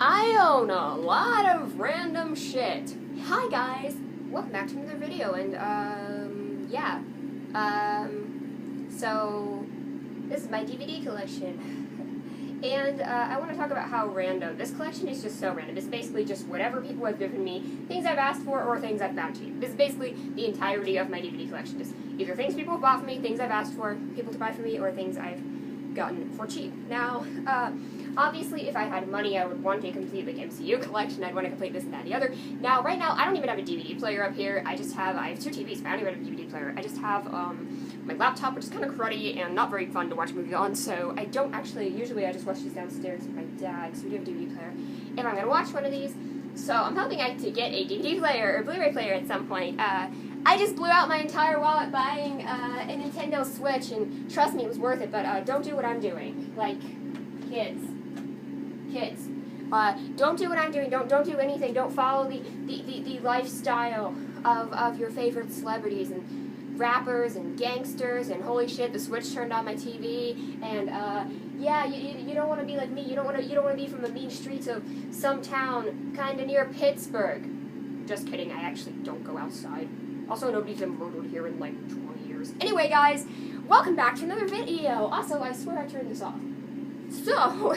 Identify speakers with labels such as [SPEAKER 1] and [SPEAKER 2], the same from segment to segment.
[SPEAKER 1] I own a lot of random shit. Hi guys, welcome back to another video, and so this is my DVD collection, and I want to talk about how random this collection is. Just so random. It's basically just whatever people have given me, things I've asked for, or things I've found cheap. This is basically the entirety of my DVD collection. Just either things people have bought for me, things I've asked for people to buy for me, or things I've gotten for cheap. Now, obviously, if I had money, I would want to complete the MCU collection. I'd want to complete this and that and the other. Now, right now, I don't even have a DVD player up here. I have two TVs, but I don't even have a DVD player. I just have my laptop, which is kind of cruddy and not very fun to watch movies on, so I don't actually, usually I just watch these downstairs with my dad, because we do have a DVD player. If I'm going to watch one of these, so I'm hoping to get a DVD player or Blu-ray player at some point. I just blew out my entire wallet buying a Nintendo Switch, and trust me, it was worth it, but don't do what I'm doing. Like, kids, don't do what I'm doing. Don't do anything. Don't follow the lifestyle of your favorite celebrities and rappers and gangsters, and holy shit, the Switch turned on my TV, and yeah, you don't want to be like me. You don't want to be from the mean streets of some town kind of near Pittsburgh. Just kidding. I actually don't go outside. Also, nobody's been murdered here in like 20 years. Anyway, guys, welcome back to another video. Also, I swear I turned this off. So,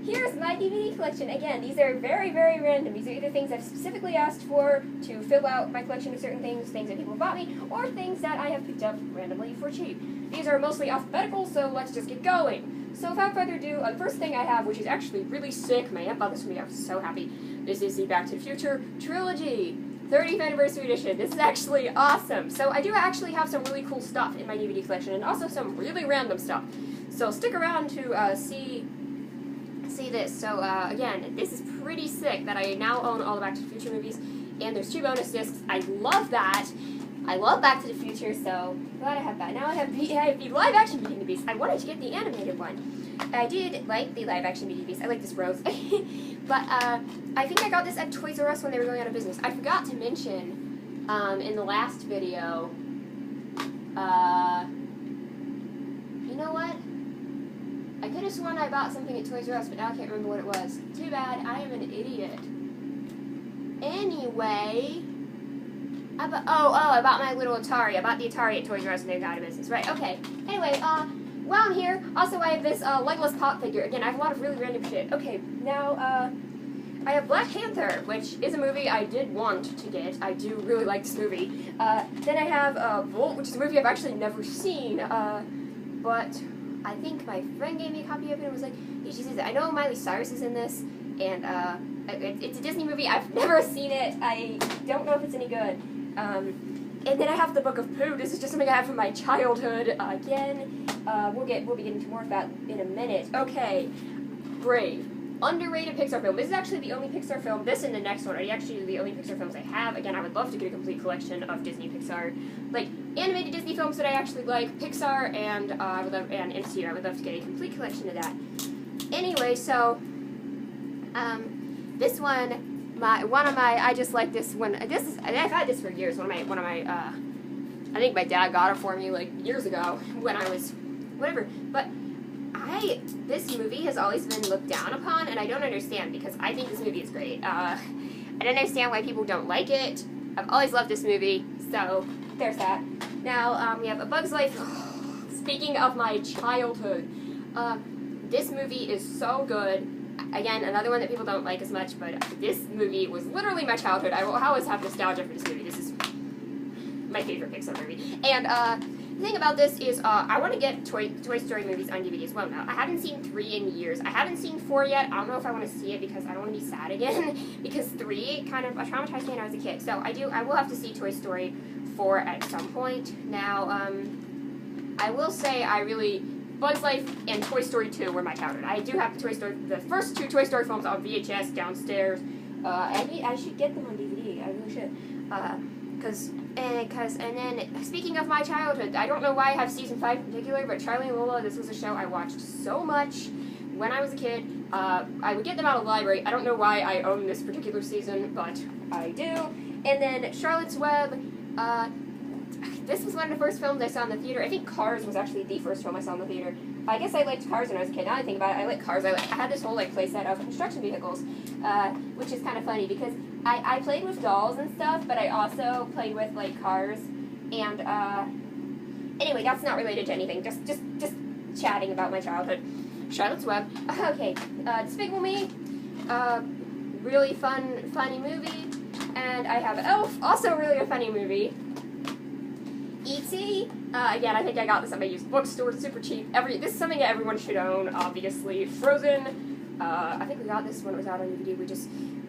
[SPEAKER 1] here's my DVD collection. Again, these are very, very random. These are either things I've specifically asked for to fill out my collection of certain things, things that people have bought me, or things that I have picked up randomly for cheap. These are mostly alphabetical, so let's just get going. So without further ado, the first thing I have, which is actually really sick, my aunt bought this for me, I was so happy. This is the Back to the Future trilogy. 30th anniversary edition. This is actually awesome. So I do actually have some really cool stuff in my DVD collection, and also some really random stuff. So stick around to see this. So again, this is pretty sick that I now own all the Back to the Future movies, and there's 2 bonus discs. I love that. I love Back to the Future, so glad I have that. Now I have the live action Beauty and the Beast. I wanted to get the animated one. I did like the live action Beauty and the Beast. I like this rose. But I think I got this at Toys R Us when they were going out of business. I forgot to mention in the last video, you know what? I could have sworn I bought something at Toys R Us, but now I can't remember what it was. Too bad, I am an idiot. Anyway, I bought my little Atari. I bought the Atari at Toys R Us when they got out of business. Right, okay. Anyway, while I'm here, also I have this Legolas Pop figure. Again, I have a lot of really random shit. Okay, now, I have Black Panther, which is a movie I did want to get. I do really like this movie. Then I have Volt, which is a movie I've actually never seen, but I think my friend gave me a copy of it and was like, hey, she sees it. I know Miley Cyrus is in this, and it's a Disney movie. I've never seen it. I don't know if it's any good. And then I have the Book of Pooh. This is just something I have from my childhood. Again, we'll be getting to more of that in a minute. Okay, Brave. Underrated Pixar film. This is actually the only Pixar film, this and the next one are actually the only Pixar films I have. Again, I would love to get a complete collection of Disney Pixar, like, animated Disney films that I actually like, Pixar, and and MCU. I would love to get a complete collection of that. Anyway, so, this one, I just like this one. I've had this for years. I think my dad got it for me, like, years ago, when I was, whatever, but this movie has always been looked down upon, and I don't understand, because I think this movie is great. I don't understand why people don't like it. I've always loved this movie, so there's that. Now, we have A Bug's Life. Speaking of my childhood, this movie is so good. Again, another one that people don't like as much, but this movie was literally my childhood. I will always have nostalgia for this movie. This is my favorite Pixar movie. And, the thing about this is, I want to get Toy Story movies on DVD as well now. I haven't seen 3 in years. I haven't seen 4 yet. I don't know if I want to see it because I don't want to be sad again. Because 3 kind of traumatized me when I was a kid. So I will have to see Toy Story 4 at some point. Now, I will say Bug's Life and Toy Story 2 were my childhood. I do have the first 2 Toy Story films on VHS downstairs. I should get them on DVD. I really should. And then, speaking of my childhood, I don't know why I have season 5 in particular, but Charlie and Lola, this was a show I watched so much when I was a kid. I would get them out of the library. I don't know why I own this particular season, but I do. And then Charlotte's Web, this was one of the first films I saw in the theater. I think Cars was actually the first film I saw in the theater. I guess I liked cars when I was a kid. Now I think about it, I like cars. I had this whole like playset of construction vehicles, which is kind of funny because I played with dolls and stuff, but I also played with like cars. And anyway, that's not related to anything. Just chatting about my childhood. Charlotte's Web. Okay, Despicable Me. Really funny movie. And I have Elf, also really a funny movie. E.T. Again, I think I got this at my used bookstore, super cheap. This is something that everyone should own, obviously. Frozen. I think we got this when it was out on DVD.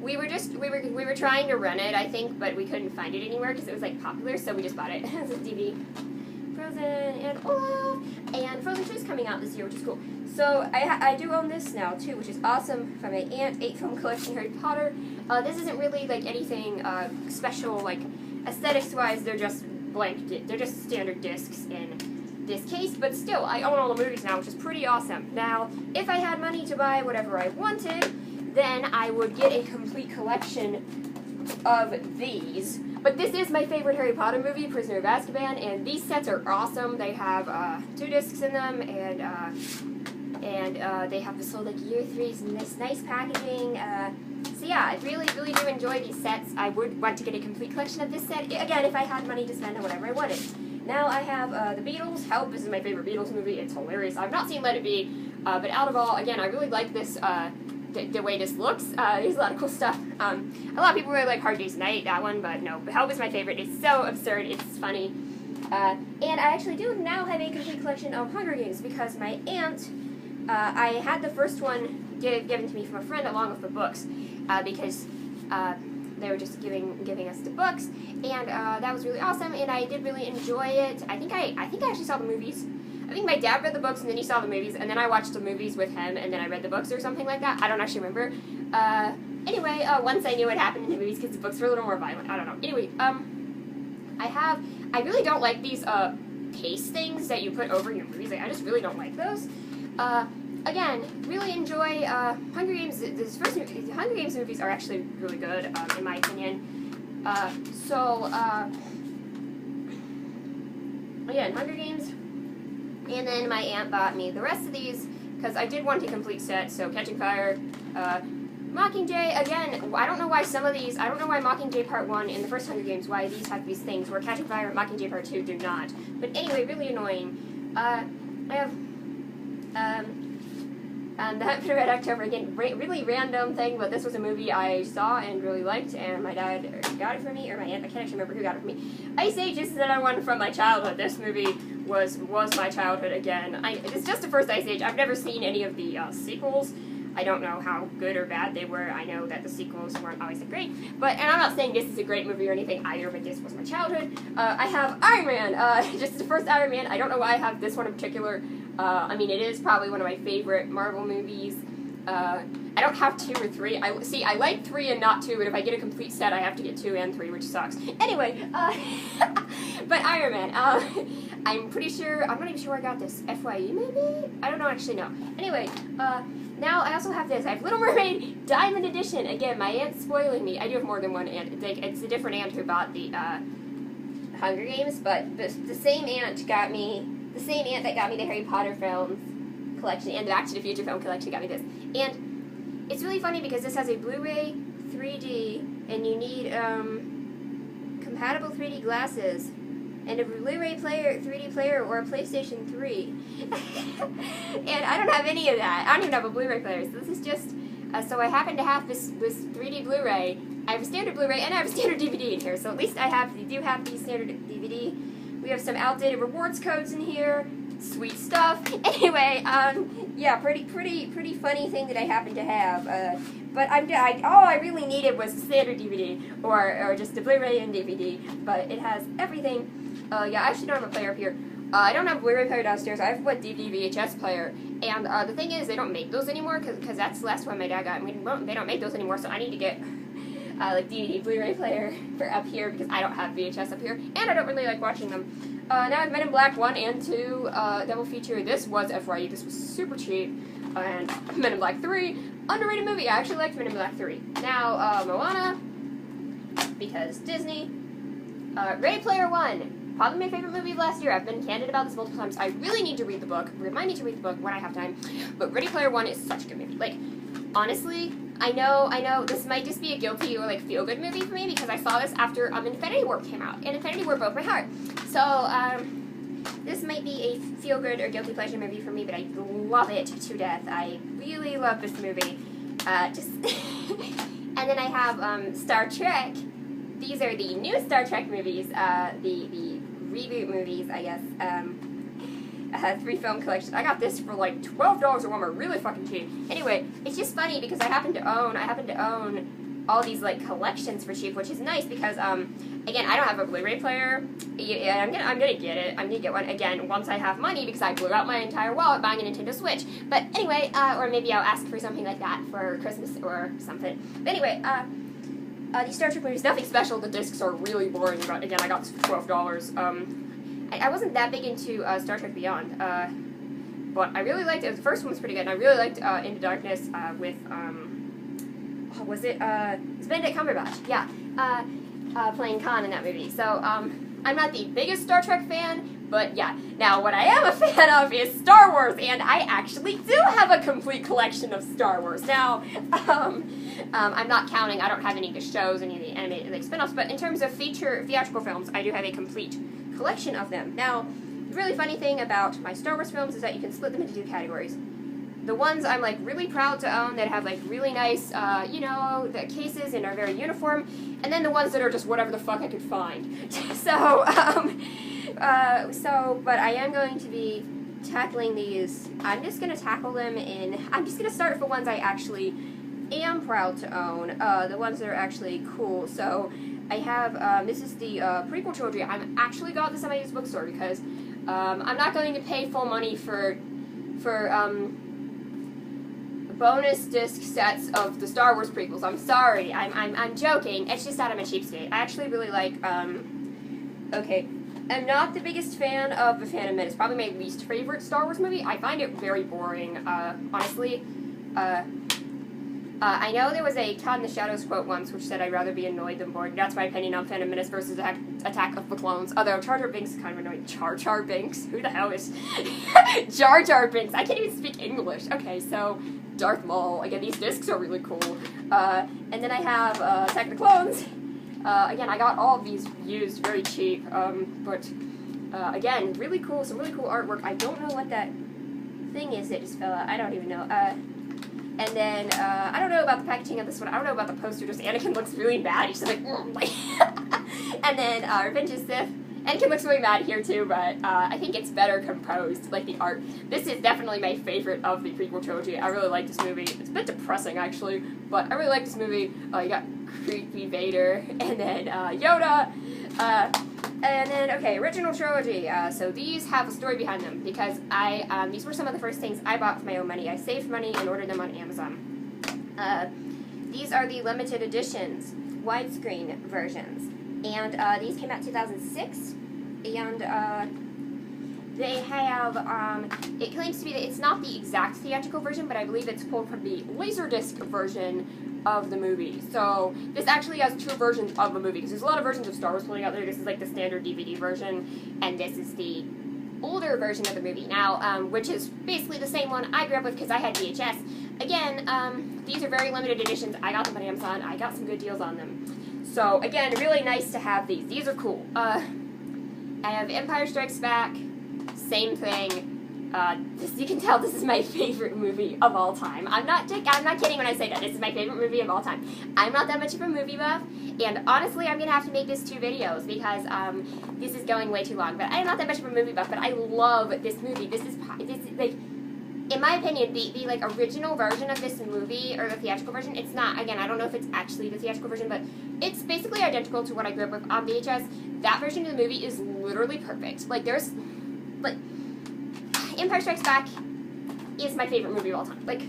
[SPEAKER 1] We were trying to rent it, I think, but we couldn't find it anywhere because it was like popular, so we just bought it as a DVD. Frozen and Olaf, and Frozen 2 is coming out this year, which is cool. So I do own this now too, which is awesome, from my aunt. 8-film collection Harry Potter. This isn't really like anything special, like aesthetics-wise. They're just blank. They're just standard discs in this case, but still, I own all the movies now, which is pretty awesome. Now, if I had money to buy whatever I wanted, then I would get a complete collection of these. But this is my favorite Harry Potter movie, Prisoner of Azkaban, and these sets are awesome. They have 2 discs in them, and they have this whole like year 3s and this nice packaging. So yeah, I really do enjoy these sets. I would want to get a complete collection of this set, again, if I had money to spend on whatever I wanted. Now I have The Beatles. Help, this is my favorite Beatles movie. It's hilarious. I've not seen Let It Be, but out of all, again, I really like this, the way this looks. There's a lot of cool stuff. A lot of people really like Hard Day's Night, that one, but no, Help is my favorite. It's so absurd, it's funny. And I actually do now have a complete collection of Hunger Games because my aunt, I had the first one given to me from a friend along with the books, because they were just giving us the books, and that was really awesome, and I did really enjoy it. I think I actually saw the movies. I think my dad read the books, and then he saw the movies, and then I watched the movies with him, and then I read the books or something like that. I don't actually remember. Anyway, once I knew what happened in the movies, because the books were a little more violent. I don't know. Anyway, I really don't like these case things that you put over your movies. Like, I just really don't like those. Again, really enjoy Hunger Games. The Hunger Games movies are actually really good, in my opinion. Again, Hunger Games. And then my aunt bought me the rest of these, because I did want a complete set, so Catching Fire, Mockingjay, again, I don't know why some of these, I don't know why Mockingjay Part 1 in the first Hunger Games, why these have these things, where Catching Fire and Mockingjay Part 2 do not. But anyway, really annoying. I have, The Hunt for the Red October, again, really random thing, but this was a movie I saw and really liked, and my dad got it for me, or my aunt, I can't actually remember who got it for me. Ice Age is another one from my childhood. This movie was my childhood again. It's just the first Ice Age. I've never seen any of the sequels. I don't know how good or bad they were. I know that the sequels weren't always that great. And I'm not saying this is a great movie or anything either, but this was my childhood. I have Iron Man, just the first Iron Man. I don't know why I have this one in particular. I mean, it is probably one of my favorite Marvel movies. I don't have 2 or 3. I like 3 and not 2, but if I get a complete set, I have to get 2 and 3, which sucks. Anyway, but Iron Man, I'm pretty sure, I'm not even sure where I got this. FYE, maybe? I don't know, actually, no. Anyway, now I also have this. I have Little Mermaid Diamond Edition. Again, my aunt's spoiling me. I do have more than one aunt. It's a different aunt who bought the Hunger Games, but the same aunt that got me the Harry Potter films collection and the Back to the Future film collection got me this. And it's really funny because this has a Blu-ray 3D, and you need compatible 3D glasses, and a Blu-ray player, 3D player, or a PlayStation 3. And I don't have any of that. I don't even have a Blu-ray player, so this is just, so I happen to have this 3D Blu-ray. I have a standard Blu-ray, and I have a standard DVD in here, so at least I do have the standard DVD. We have some outdated rewards codes in here. Sweet stuff. Anyway, yeah, pretty funny thing that I happen to have. But all I really needed was a standard DVD, or just a Blu-ray and DVD. But it has everything. Yeah, I actually don't have a player up here. I don't have a Blu-ray player downstairs. I have a DVD VHS player. And the thing is, they don't make those anymore, because that's the last one my dad got. I mean, they don't make those anymore, so I need to get like DVD Blu-ray player for up here, because I don't have VHS up here, and I don't really like watching them. Now I have Men in Black 1 and 2 double feature. This was FYE. This was super cheap. And Men in Black 3, underrated movie. I actually liked Men in Black 3. Now Moana, because Disney. Ready Player One. probably my favorite movie of last year. I've been candid about this multiple times. I really need to read the book. Remind me to read the book when I have time. But Ready Player One is such a good movie. Like, honestly, I know this might just be a guilty or like feel-good movie for me because I saw this after Infinity War came out, and Infinity War broke my heart. So, this might be a feel-good or guilty pleasure movie for me, but I love it to death. I really love this movie. And then I have Star Trek. These are the new Star Trek movies, the reboot movies, I guess. 3-film collection. I got this for like $12 at Walmart, really fucking cheap. Anyway, it's just funny because I happen to own all these like collections for cheap, which is nice because again, I don't have a Blu-ray player. Yeah, I'm gonna get it. I'm gonna get one again once I have money because I blew out my entire wallet buying a Nintendo Switch. But anyway, or maybe I'll ask for something like that for Christmas or something. But anyway, these Star Trek movies, nothing special. The discs are really boring, but again, I got this for $12. I wasn't that big into Star Trek Beyond, but I really liked it. The first one was pretty good, and I really liked Into Darkness with, was it? It's Benedict Cumberbatch, yeah, playing Khan in that movie. So, I'm not the biggest Star Trek fan, but yeah. Now, what I am a fan of is Star Wars, and I actually do have a complete collection of Star Wars. Now, I'm not counting, I don't have any of the shows, any of the animated like spin-offs, but in terms of theatrical films, I do have a complete collection of them. Now, the really funny thing about my Star Wars films is that you can split them into 2 categories. The ones I'm like really proud to own that have like really nice, you know, the cases and are very uniform, and then the ones that are just whatever the fuck I could find. So, but I am going to be tackling these. I'm just going to tackle them I'm just going to start with the ones I actually am proud to own, the ones that are actually cool. So, I have, this is the prequel trilogy. I actually got this at my used bookstore because I'm not going to pay full money for bonus disc sets of the Star Wars prequels. I'm sorry. I'm joking. It's just that I'm a cheapskate. I actually really like, okay, I'm not the biggest fan of The Phantom Menace. Probably my least favorite Star Wars movie. I find it very boring, honestly. I know there was a Todd in the Shadows quote once which said I'd rather be annoyed than bored. That's my opinion on Phantom Menace versus Attack of the Clones. Although Jar Jar Binks is kind of annoying. Jar Jar Binks? Who the hell is Jar Jar Binks? I can't even speak English. Okay, so Darth Maul. Again, these discs are really cool. And then I have Attack of the Clones. Again, I got all of these used very cheap. But again, really cool. Some really cool artwork. I don't know what that thing is that just fell out. I don't even know. And then, I don't know about the packaging of this one. I don't know about the poster. Just Anakin looks really mad. He's just like, and then, Revenge of the Sith. Anakin looks really mad here too, but I think it's better composed, like the art. This is definitely my favorite of the prequel trilogy. I really like this movie. It's a bit depressing, actually, but I really like this movie. You got creepy Vader, and then Yoda, and then, okay, original trilogy. So these have a story behind them because these were some of the first things I bought with my own money. I saved money and ordered them on Amazon. These are the limited editions, widescreen versions. And these came out in 2006. And they have, it claims to be that it's not the exact theatrical version, but I believe it's pulled from the Laserdisc version of the movie. So this actually has 2 versions of the movie, because there's a lot of versions of Star Wars pulling out there. This is like the standard DVD version, and this is the older version of the movie now, which is basically the same one I grew up with because I had VHS. Again, these are very limited editions. I got them on Amazon. I got some good deals on them. So again, really nice to have these. These are cool. I have Empire Strikes Back. Same thing. You can tell this is my favorite movie of all time. I'm not kidding when I say that. This is my favorite movie of all time. I'm not that much of a movie buff, and honestly, I'm going to have to make this 2 videos because this is going way too long. But I'm not that much of a movie buff, but I love this movie. This is like, in my opinion, the like original version of this movie, or the theatrical version, it's not, again, I don't know if it's actually the theatrical version, but it's basically identical to what I grew up with on VHS. That version of the movie is literally perfect. Like, there's, like, Empire Strikes Back is my favorite movie of all time. Like,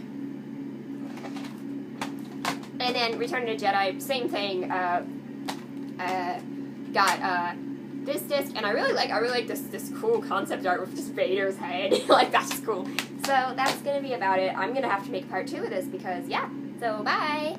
[SPEAKER 1] and then Return of the Jedi, same thing. Got this disc, and I really like this cool concept art with just Vader's head. Like, that's just cool. So that's gonna be about it. I'm gonna have to make part 2 of this because, yeah. So bye.